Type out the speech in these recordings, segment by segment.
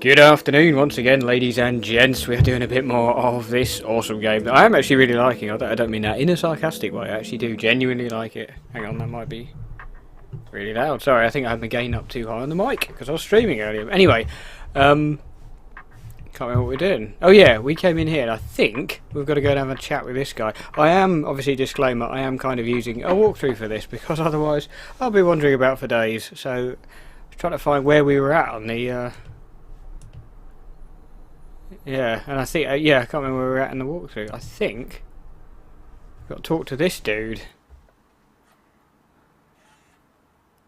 Good afternoon once again, ladies and gents. We are doing a bit more of this awesome game that I am actually really liking. I don't mean that in a sarcastic way. I actually do genuinely like it. Hang on, that might be really loud. Sorry, I think I had my gain up too high on the mic because I was streaming earlier. Anyway, can't remember what we're doing. Oh yeah, we came in here and I think we've got to go and have a chat with this guy. I am, obviously disclaimer, I am kind of using a walkthrough for this because otherwise I'll be wandering about for days. So, trying to find where we were at on the... Yeah, and I think, yeah, I can't remember where we were at in the walkthrough. I think we've got to talk to this dude.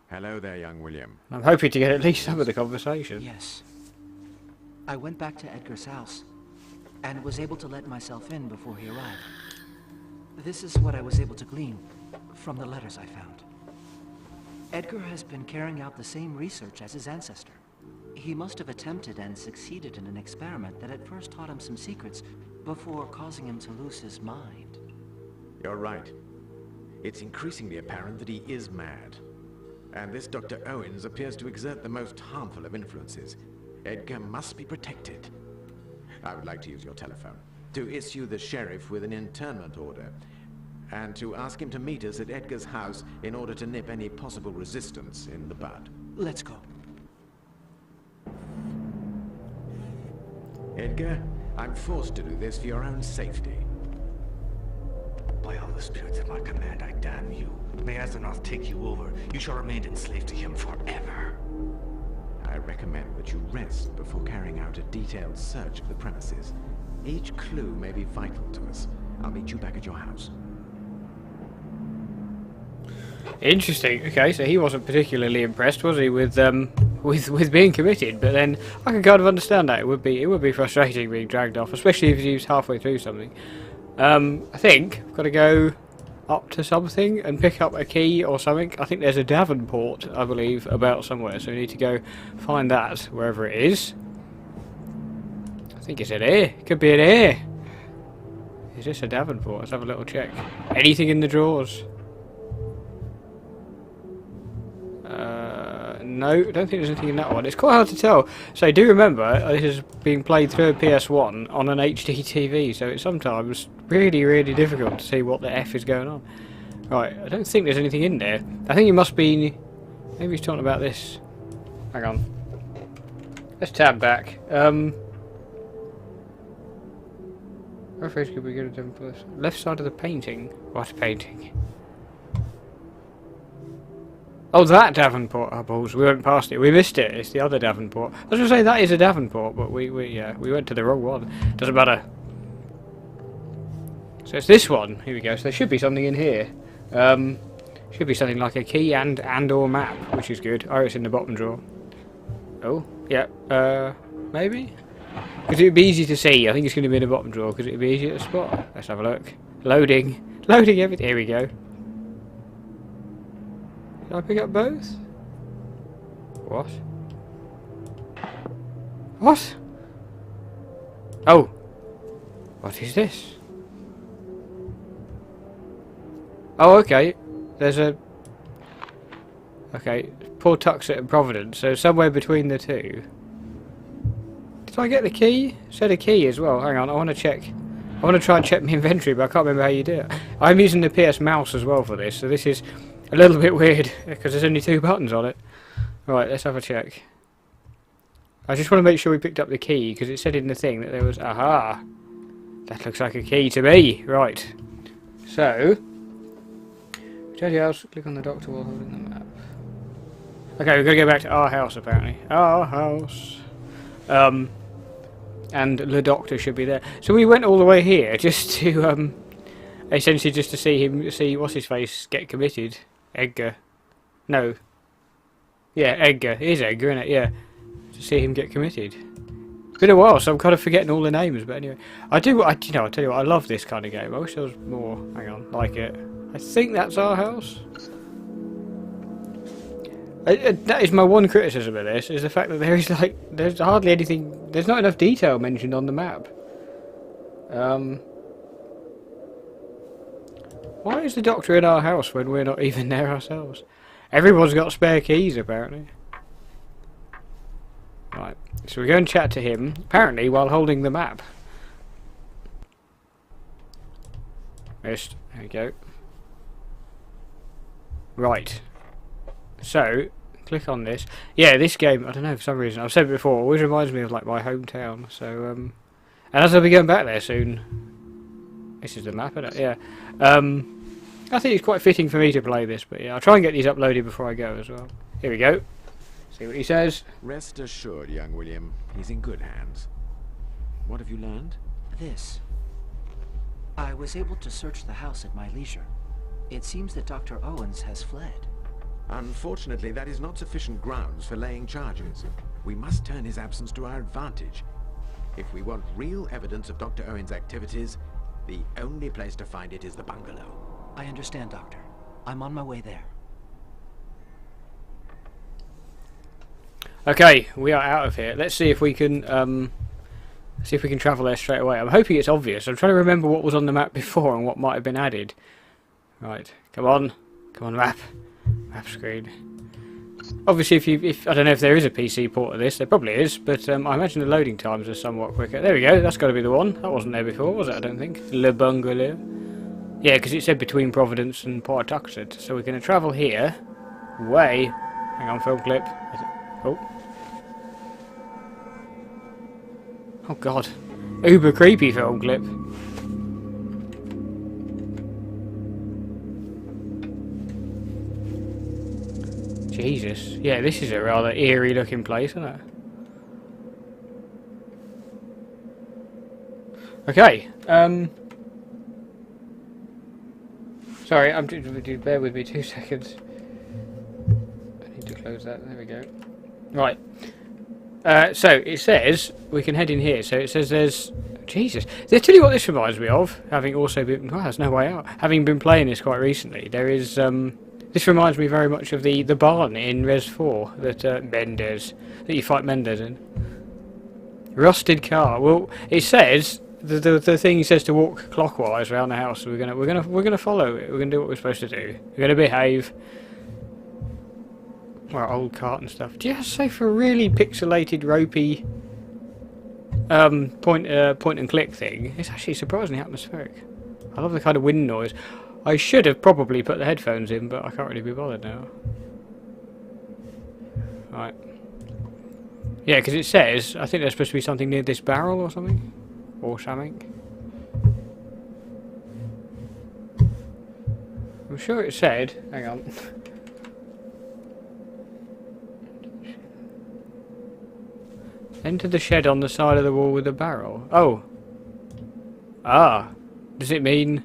Hello there, young William. I'm hoping to get at least some of the conversation. Yes. I went back to Edgar's house, and was able to let myself in before he arrived. This is what I was able to glean from the letters I found. Edgar has been carrying out the same research as his ancestor. He must have attempted and succeeded in an experiment that at first taught him some secrets before causing him to lose his mind. You're right. It's increasingly apparent that he is mad. And this Dr. Owens appears to exert the most harmful of influences. Edgar must be protected. I would like to use your telephone to issue the sheriff with an internment order and to ask him to meet us at Edgar's house in order to nip any possible resistance in the bud. Let's go. Edgar, I'm forced to do this for your own safety. By all the spirits at my command, I damn you. May Azeroth take you over. You shall remain enslaved to him forever. I recommend that you rest before carrying out a detailed search of the premises. Each clue may be vital to us. I'll meet you back at your house. Interesting. Okay, so he wasn't particularly impressed, was he, with being committed? But then I can kind of understand that. It would be frustrating being dragged off, especially if he was halfway through something. I think I've got to go up to something and pick up a key or something. I think there's a Davenport, I believe, about somewhere, so we need to go find that wherever it is. I think it's in here. It could be in here. Is this a Davenport? Let's have a little check. Anything in the drawers? No, I don't think there's anything in that one. It's quite hard to tell. So do remember, this is being played through a PS1 on an HD TV, so it's sometimes really, really difficult to see what the F is going on. Right, I don't think there's anything in there. I think it must be... Maybe he's talking about this. Hang on. Let's tab back. Where face could we go to first? Left side of the painting. What painting? Oh, that Davenport. Oh, balls. We went past it. We missed it. It's the other Davenport. I was going to say that is a Davenport, but we went to the wrong one. Doesn't matter. So it's this one. Here we go. So there should be something in here. Should be something like a key and or map, which is good. Oh, it's in the bottom drawer. Oh, yeah. Maybe? Because it would be easy to see. I think it's going to be in the bottom drawer because it would be easier to spot. Let's have a look. Loading. Loading everything. Here we go. Did I pick up both? What? What? Oh! What is this? Oh, okay. There's a... Okay. Port Tuxet and Providence, so somewhere between the two. Did I get the key? It said a key as well. Hang on, I want to check. I want to try and check my inventory, but I can't remember how you do it. I'm using the PS mouse as well for this, so this is... a little bit weird, because there's only 2 buttons on it. Right, let's have a check. I just want to make sure we picked up the key, because it said in the thing that there was... Aha! That looks like a key to me! Right. So... Return to your house, click on the doctor while holding the map. Okay, we've got to go back to our house, apparently. Our house. And the doctor should be there. So we went all the way here, just to, essentially just to see what's his face get committed. Edgar. No. Yeah, Edgar. It is Edgar, isn't it? Yeah. To see him get committed. It's been a while, so I'm kind of forgetting all the names, but anyway. I tell you what, I love this kind of game. I wish there was more, hang on, like it. I think that's our house. That is my one criticism of this, is the fact that there's hardly anything, there's not enough detail mentioned on the map. Why is the doctor in our house when we're not even there ourselves? Everyone's got spare keys, apparently. Right. So we go and chat to him, apparently while holding the map. Missed. There we go. Right. So, click on this. Yeah, this game, I don't know, for some reason, I've said it before, always reminds me of like my hometown. So, and as I'll be going back there soon, this is the map, isn't it? Yeah. I think it's quite fitting for me to play this, but yeah, I'll try and get these uploaded before I go as well. Here we go. See what he says. Rest assured, young William, he's in good hands. What have you learned? This. I was able to search the house at my leisure. It seems that Dr. Owens has fled. Unfortunately, that is not sufficient grounds for laying charges. We must turn his absence to our advantage. If we want real evidence of Dr. Owens' activities, the only place to find it is the bungalow. I understand, Doctor. I'm on my way there. Okay, we are out of here. Let's see if we can travel there straight away. I'm hoping it's obvious. I'm trying to remember what was on the map before and what might have been added. Right, come on, map screen. Obviously, if I don't know if there is a PC port of this, there probably is, but I imagine the loading times are somewhat quicker. There we go. That's got to be the one. That wasn't there before, was it? I don't think. Le Bungalow. Yeah, because it said between Providence and Pawtuxet. So we're going to travel here. Way. Hang on, film clip. Oh. Oh god. Uber creepy film clip. Jesus. Yeah, this is a rather eerie looking place, isn't it? Okay. Sorry, bear with me 2 seconds. I need to close that. There we go. Right. So it says we can head in here. So it says there's Jesus. I'll tell you what this reminds me of. Having also been there's no way out. Having been playing this quite recently, there is this reminds me very much of the barn in Res 4 that Mendez that you fight Mendez in. Rusted car. Well, it says the thing says to walk clockwise around the house. So we're gonna follow it. We're gonna do what we're supposed to do. We're gonna behave. Well, old cart and stuff. Do you have to say for a really pixelated, ropey point and click thing? It's actually surprisingly atmospheric. I love the kind of wind noise. I should have probably put the headphones in, but I can't really be bothered now. Right. Yeah, because it says, I think there's supposed to be something near this barrel or something. Or something. I'm sure it said, hang on. Enter the shed on the side of the wall with a barrel. Oh. Ah. Does it mean...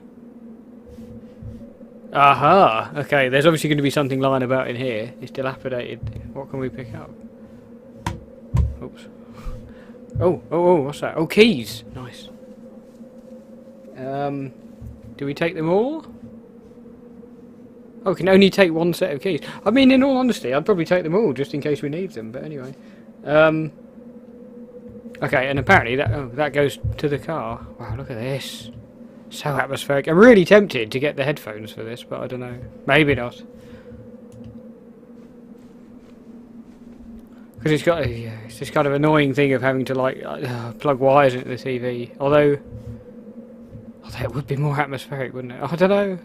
Aha! Okay, there's obviously going to be something lying about in here. It's dilapidated. What can we pick up? Oops. Oh, what's that? Oh, keys! Nice. Do we take them all? Oh, we can only take one set of keys. I mean, in all honesty, I'd probably take them all, just in case we need them, but anyway. Okay, and apparently that goes to the car. Wow, look at this. So atmospheric. I'm really tempted to get the headphones for this, but I don't know. Maybe not. Because it's got it's this kind of annoying thing of having to like plug wires into the TV. Although it would be more atmospheric, wouldn't it? I don't know.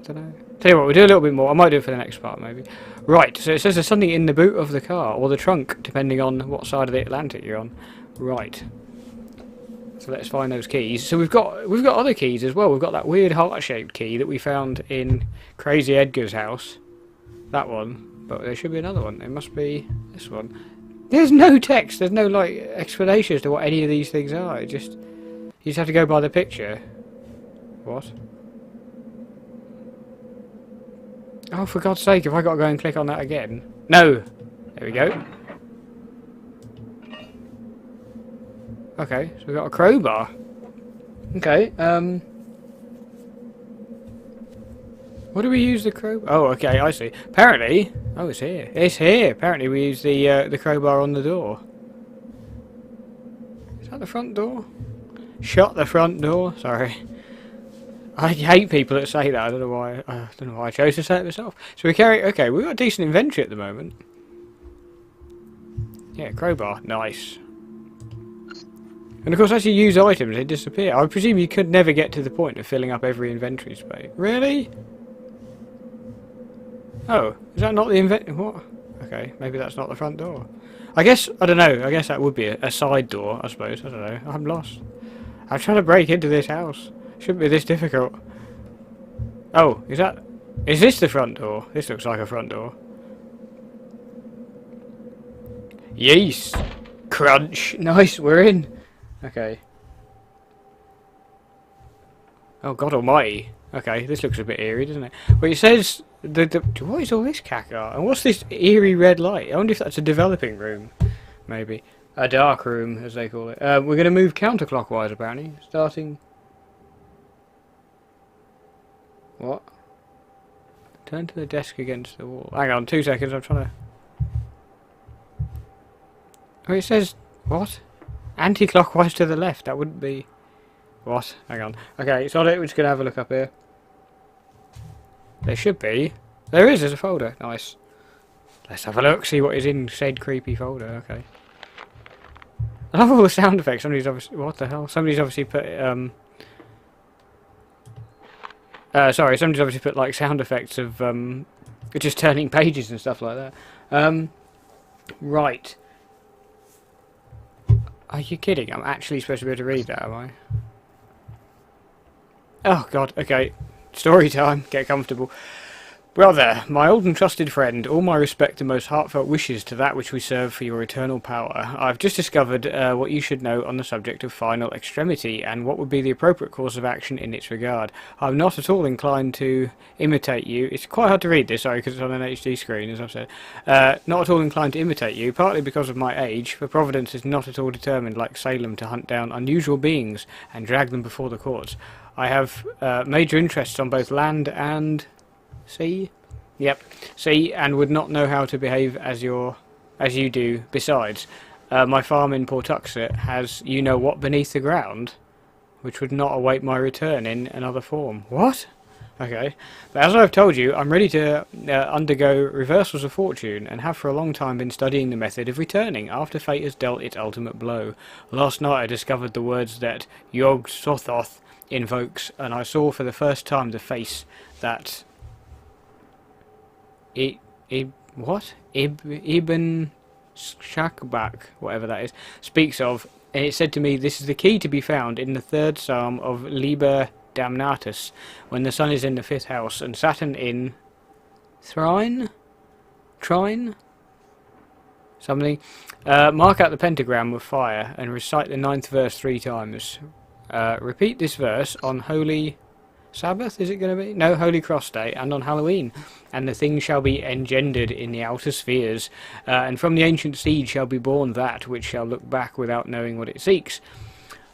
Tell you what, we'll do a little bit more. I might do it for the next part, maybe. Right. So it says there's something in the boot of the car or the trunk, depending on what side of the Atlantic you're on. Right. So let's find those keys. So we've got other keys as well. We've got that weird heart-shaped key that we found in Crazy Edgar's house. That one. But there should be another one. It must be this one. There's no text. There's no like explanation as to what any of these things are. You just have to go by the picture. What? Oh, for God's sake! Have I got to go and click on that again? No. There we go. Okay, so we've got a crowbar. Okay, what do we use the crowbar? Oh, okay, I see. Apparently... Oh, it's here. It's here! Apparently we use the crowbar on the door. Is that the front door? Shut the front door? Sorry. I hate people that say that. I don't know why I chose to say it myself. So we carry... Okay, we've got decent inventory at the moment. Yeah, crowbar. Nice. And of course, as you use items, they disappear. I presume you could never get to the point of filling up every inventory space. Really? Oh, is that not the what? Okay, maybe that's not the front door. I guess, I don't know, I guess that would be a side door, I suppose. I don't know, I'm lost. I'm trying to break into this house. Shouldn't be this difficult. Oh, is this the front door? This looks like a front door. Yes! Crunch! Nice, we're in! Okay. Oh god almighty. Okay, this looks a bit eerie, doesn't it? Well, it says... what is all this caca? And what's this eerie red light? I wonder if that's a developing room. Maybe. A dark room, as they call it. We're going to move counterclockwise, apparently. Starting... What? Turn to the desk against the wall. Hang on, 2 seconds, I'm trying to... Oh, it says... What? Anti-clockwise to the left, that wouldn't be... What? Hang on. Okay, it's on it, we're just going to have a look up here. There should be. There's a folder. Nice. Let's have a look, see what is in said creepy folder. Okay. I love all the sound effects. Somebody's obviously... What the hell? Somebody's obviously put... sorry, somebody's obviously put, like, sound effects of, just turning pages and stuff like that. Right. Are you kidding? I'm actually supposed to be able to read that, am I? Oh, God. Okay. Story time. Get comfortable. Brother, my old and trusted friend, all my respect and most heartfelt wishes to that which we serve for your eternal power. I've just discovered what you should know on the subject of final extremity, and what would be the appropriate course of action in its regard. I'm not at all inclined to imitate you. It's quite hard to read this, sorry, because it's on an HD screen, as I've said. Not at all inclined to imitate you, partly because of my age, for Providence is not at all determined, like Salem, to hunt down unusual beings and drag them before the courts. I have major interests on both land and... sea? Yep, sea, and would not know how to behave as you do. Besides, my farm in Portuxet has you-know-what beneath the ground, which would not await my return in another form. What? Okay. But as I've told you, I'm ready to undergo reversals of fortune, and have for a long time been studying the method of returning after fate has dealt its ultimate blow. Last night I discovered the words that Yog Sothoth invokes, and I saw for the first time the face that... Ibn Shakbak, whatever that is, speaks of, and it said to me, this is the key to be found in the 3rd Psalm of Liber Damnatus, when the sun is in the 5th house, and Saturn in... Trine? Something. Mark out the pentagram with fire, and recite the 9th verse 3 times. Repeat this verse on Holy... Sabbath, is it going to be? No, Holy Cross Day, and on Halloween. And the thing shall be engendered in the outer spheres, and from the ancient seed shall be born that which shall look back without knowing what it seeks.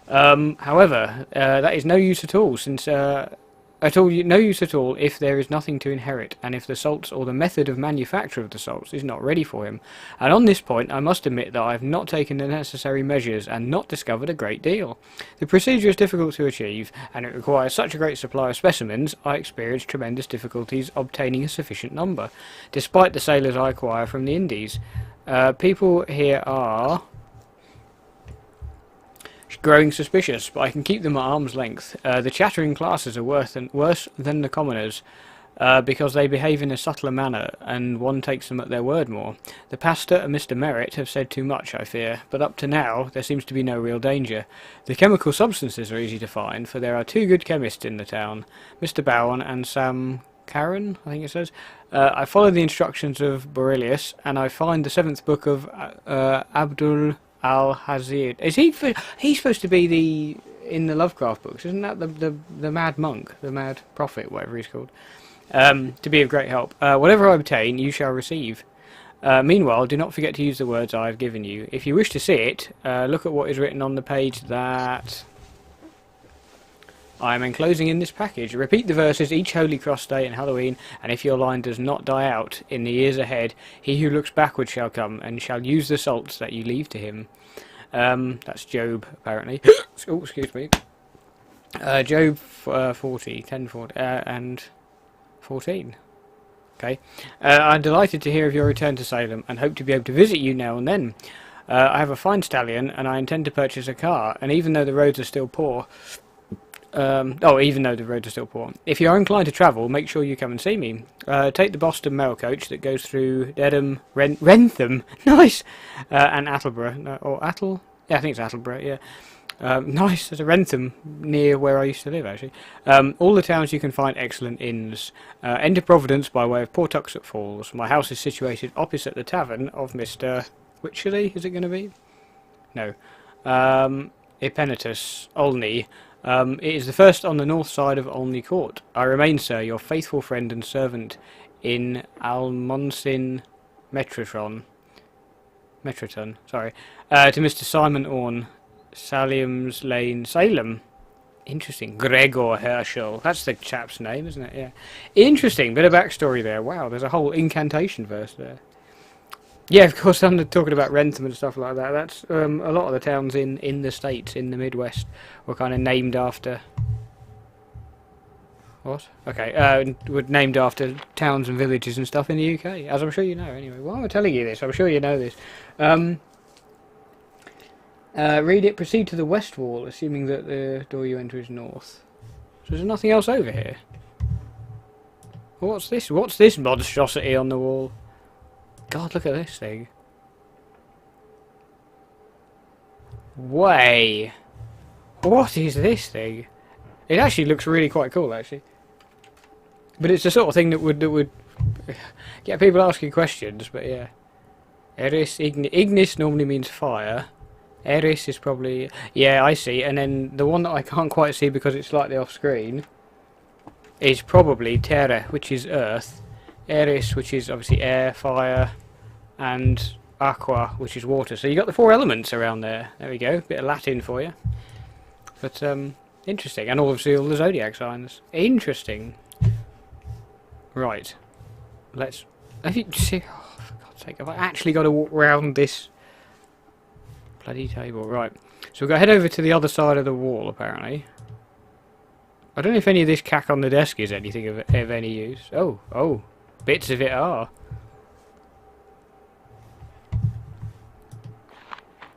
However, that is no use at all, since no use at all if there is nothing to inherit, and if the salts or the method of manufacture of the salts is not ready for him. And on this point I must admit that I have not taken the necessary measures and not discovered a great deal. The procedure is difficult to achieve, and it requires such a great supply of specimens, I experience tremendous difficulties obtaining a sufficient number, despite the sailors I acquire from the Indies. People here are... growing suspicious, but I can keep them at arm's length. The chattering classes are worse than the commoners, because they behave in a subtler manner, and one takes them at their word more. The pastor and Mr. Merritt have said too much, I fear, but up to now there seems to be no real danger. The chemical substances are easy to find, for there are 2 good chemists in the town, Mr. Bowen and Sam Karen, I think it says. I follow the instructions of Borelius, and I find the 7th book of Abdul Al-Hazir. Is he's supposed to be in the Lovecraft books, isn't that the mad monk, the mad prophet, whatever he's called? To be of great help. Whatever I obtain, you shall receive. Meanwhile, do not forget to use the words I have given you. If you wish to see it, look at what is written on the page that I am enclosing in this package. Repeat the verses each Holy Cross Day and Halloween, and if your line does not die out in the years ahead, he who looks backward shall come, and shall use the salts that you leave to him. That's Job, apparently. Oh, excuse me. Job 40, 10, 40, and 14. Okay. I'm delighted to hear of your return to Salem, and hope to be able to visit you now and then. I have a fine stallion, and I intend to purchase a car. And even though the roads are still poor, even though the roads are still poor, if you are inclined to travel, make sure you come and see me. Take the Boston mail coach that goes through Dedham, Rentham, nice, and Attleborough, or Attle? Yeah, I think it's Attleborough. Yeah. Nice, there's a Rentham near where I used to live, actually. All the towns you can find excellent inns. Enter Providence by way of Portuxet Falls. My house is situated opposite the tavern of Mr. Wycherley, is it going to be? No. Epenetus, Olney. It is the first on the north side of Olney Court. I remain, sir, your faithful friend and servant in Almonsin Metratron, sorry. To Mr. Simon Orne. Salem's Lane, Salem. Interesting. Gregor Herschel. That's the chap's name, isn't it? Yeah. Interesting. Bit of backstory there. Wow, there's a whole incantation verse there. Yeah, of course, I'm talking about Rentham and stuff like that. That's a lot of the towns in the States, in the Midwest, were kind of named after... What? Okay, were named after towns and villages and stuff in the UK, as I'm sure you know anyway. Why am I telling you this? I'm sure you know this. Read it. Proceed to the west wall, assuming that the door you enter is north. So there's nothing else over here. What's this? What's this monstrosity on the wall? God, look at this thing. Way. What is this thing? It actually looks really quite cool, actually. But it's the sort of thing that would get people asking questions. But yeah, Eris Ignis normally means fire. Eris is probably... Yeah, I see. And then the one that I can't quite see because it's slightly off screen is probably Terra, which is earth. Eris, which is obviously air, fire, and aqua, which is water. So you got the 4 elements around there. There we go. Bit of Latin for you. But, interesting. And obviously all the zodiac signs. Interesting. Right. Let's... Have you... See, oh, for God's sake, have I actually got to walk around this... bloody table? Right. So we've got to head over to the other side of the wall, apparently. I don't know if any of this cack on the desk is anything of any use. Oh. Bits of it are.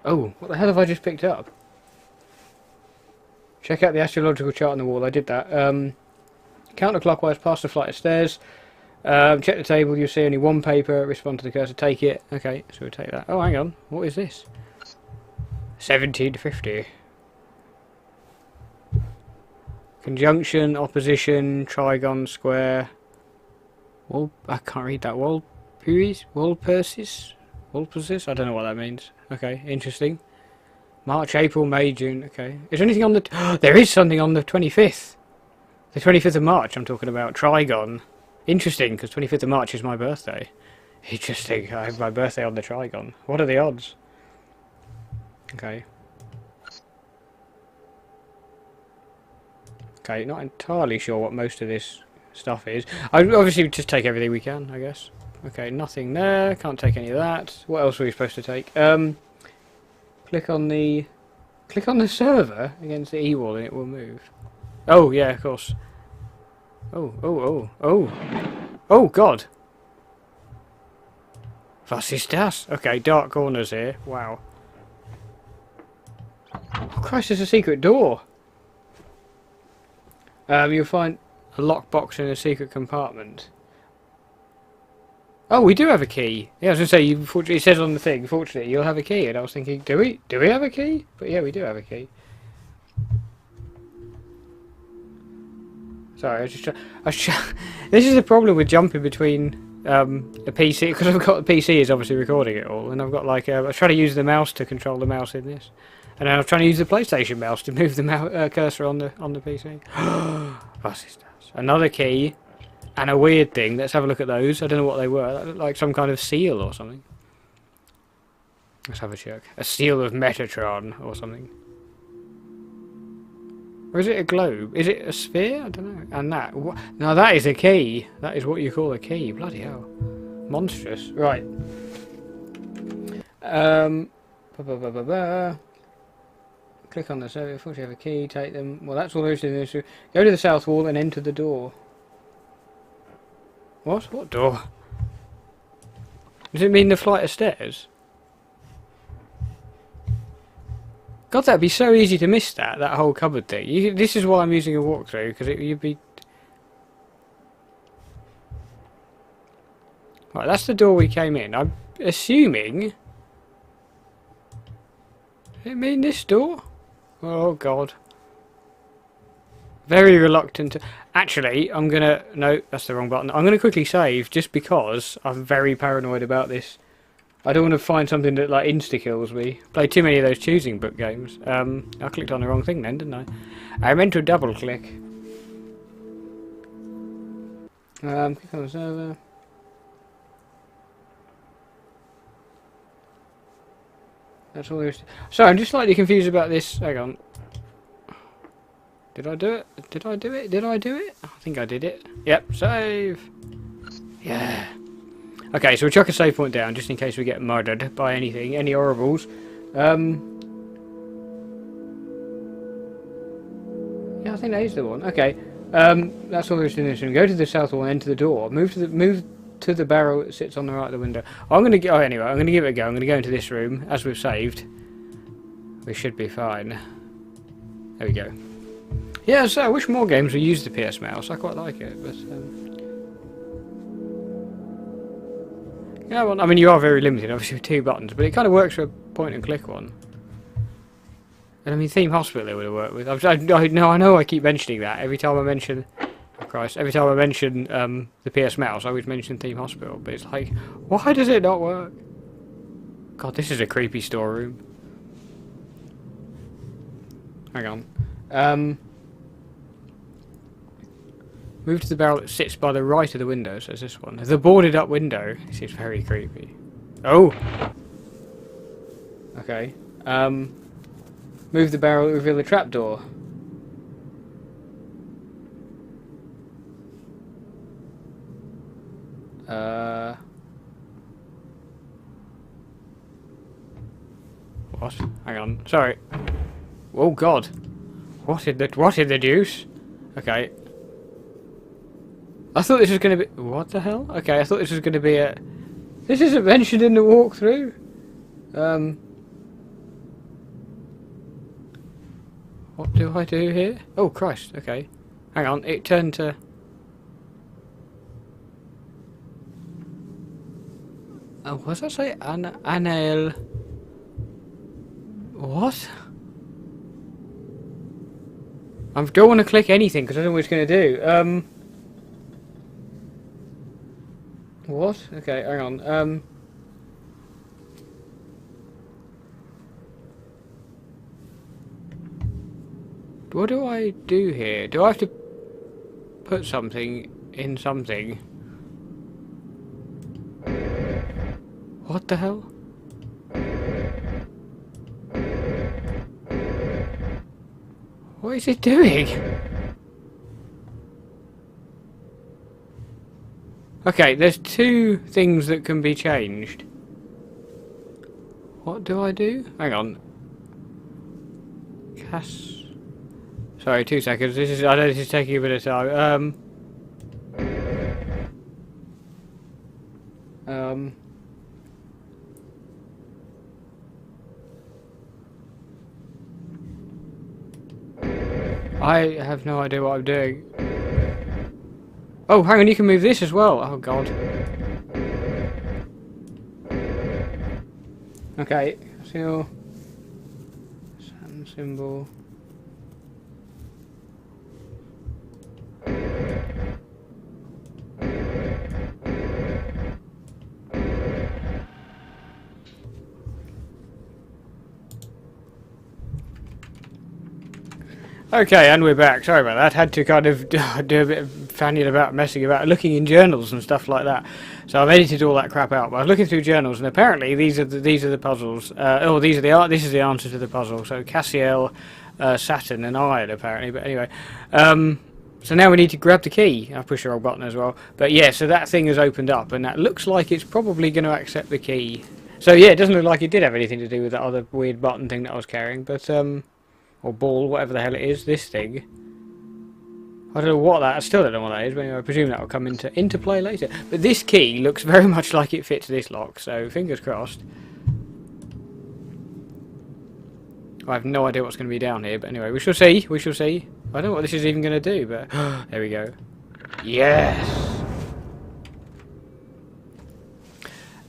Oh, what the hell have I just picked up? Check out the astrological chart on the wall. I did that. Counterclockwise past the flight of stairs. Check the table. You'll see only one paper. Respond to the cursor. Take it. Okay, so we'll take that. Oh, hang on. What is this? 1750. Conjunction, opposition, trigon, square. Well, I can't read that. Walpurgis? Walpurgis? I don't know what that means. Okay, interesting. March, April, May, June. Okay. Is there anything on the... there is something on the 25th. The 25th of March I'm talking about. Trigon. Interesting, because 25th of March is my birthday. Interesting. I have my birthday on the Trigon. What are the odds? Okay. Okay, not entirely sure what most of this stuff is. I obviously just take everything we can, I guess. Okay, nothing there. Can't take any of that. What else are we supposed to take? Click on the server against the E-wall and it will move. Oh, yeah, of course. Oh, God. Was ist das? Okay, dark corners here. Wow. Oh, Christ, there's a secret door. You'll find a lockbox in a secret compartment. Oh, we do have a key. Yeah, I was going to say, it says on the thing, fortunately, you'll have a key. And I was thinking, do we have a key? But yeah, we do have a key. Sorry, this is the problem with jumping between a PC, because I've got the PC is obviously recording it all, and I've got like, I was trying to use the mouse to control the mouse in this. And then I was trying to use the PlayStation mouse to move the cursor on the PC. What's this? Another key. And a weird thing. Let's have a look at those. I don't know what they were. That looked like some kind of seal or something. Let's have a check. A seal of Metatron or something. Or is it a globe? Is it a sphere? I don't know. And that. Now that is a key. That is what you call a key. Bloody hell. Monstrous. Right. Click on the server. Of course you have a key. Take them. Well, that's all there is to this. Go to the south wall and enter the door. What? What door? Does it mean the flight of stairs? God, that'd be so easy to miss that whole cupboard thing. This is why I'm using a walkthrough, because you'd be... Right, that's the door we came in. I'm assuming... Does it mean this door? Oh, God. Very reluctant to... Actually, I'm gonna... No, that's the wrong button. I'm gonna quickly save, just because I'm very paranoid about this. I don't want to find something that, like, insta-kills me. Played too many of those choosing book games. I clicked on the wrong thing then, didn't I? I meant to double-click. Click on the server. That's all there is. Sorry, I'm just slightly confused about this. Hang on. Did I do it? Did I do it? Did I do it? I think I did it. Yep, save. Yeah. Okay, so we'll chuck a save point down just in case we get murdered by anything, any horribles. Yeah, I think that is the one. Okay. That's all there is to this one. Go to the south wall and enter the door. Move to the barrel that sits on the right of the window. I'm gonna go anyway. I'm gonna give it a go. I'm gonna go into this room as we've saved. We should be fine. There we go. Yeah, so I wish more games would use the PS mouse. I quite like it, but yeah, well, I mean, you are very limited, obviously, with 2 buttons, but it kind of works for a point-and-click one. And I mean, Theme Hospital it would have worked with. I know I keep mentioning that every time I mention. Oh Christ! Every time I mention the PS mouse, I always mention Theme Hospital, but it's like, why does it not work? God, this is a creepy storeroom. Hang on. Move to the barrel that sits by the right of the window, so it's this one. The boarded up window. This is very creepy. Oh! Okay. Move the barrel to reveal the trapdoor. What? Hang on. Sorry. Oh God. What in the deuce? Okay. I thought this was going to be... What the hell? Okay, I thought this was going to be a... This isn't mentioned in the walkthrough. What do I do here? Oh, Christ, okay. Hang on, it turned to... Oh, what does that say? Anel... What? I don't want to click anything because I don't know what it's going to do. What? Okay, hang on. What do I do here? Do I have to put something in something? What the hell? What is it doing? Okay, there's 2 things that can be changed. What do I do? Hang on. Sorry, 2 seconds. I know this is taking a bit of time. I have no idea what I'm doing. Oh, hang on, you can move this as well. Oh, God. Okay, seal. Sun symbol. Okay, and we're back. Sorry about that. Had to kind of do a bit of fanning about, messing about, looking in journals and stuff like that. So I've edited all that crap out. But I was looking through journals, and apparently these are the puzzles. This is the answer to the puzzle. So Cassiel, Saturn, and Iron apparently. But anyway, so now we need to grab the key. I'll push the wrong button as well. But yeah, so that thing has opened up, and that looks like it's probably going to accept the key. So yeah, it doesn't look like it did have anything to do with that other weird button thing that I was carrying, but or ball, whatever the hell it is, this thing. I don't know what that, I still don't know what that is, but anyway, I presume that will come into play later. But this key looks very much like it fits this lock, so fingers crossed. I have no idea what's going to be down here, but anyway, we shall see. We shall see. I don't know what this is even going to do, but there we go. Yes!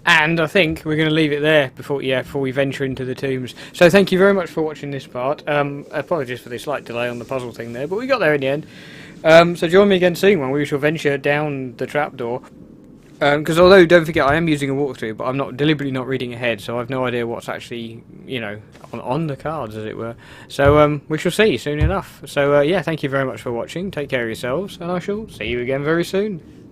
And I think we're going to leave it there before we venture into the tombs. So thank you very much for watching this part. Apologies for the slight delay on the puzzle thing there, but we got there in the end. So join me again soon when we shall venture down the trapdoor. Because although, don't forget, I am using a walkthrough, but I'm not deliberately not reading ahead, so I've no idea what's actually, you know, on the cards, as it were. So we shall see soon enough. So yeah, thank you very much for watching. Take care of yourselves, and I shall see you again very soon.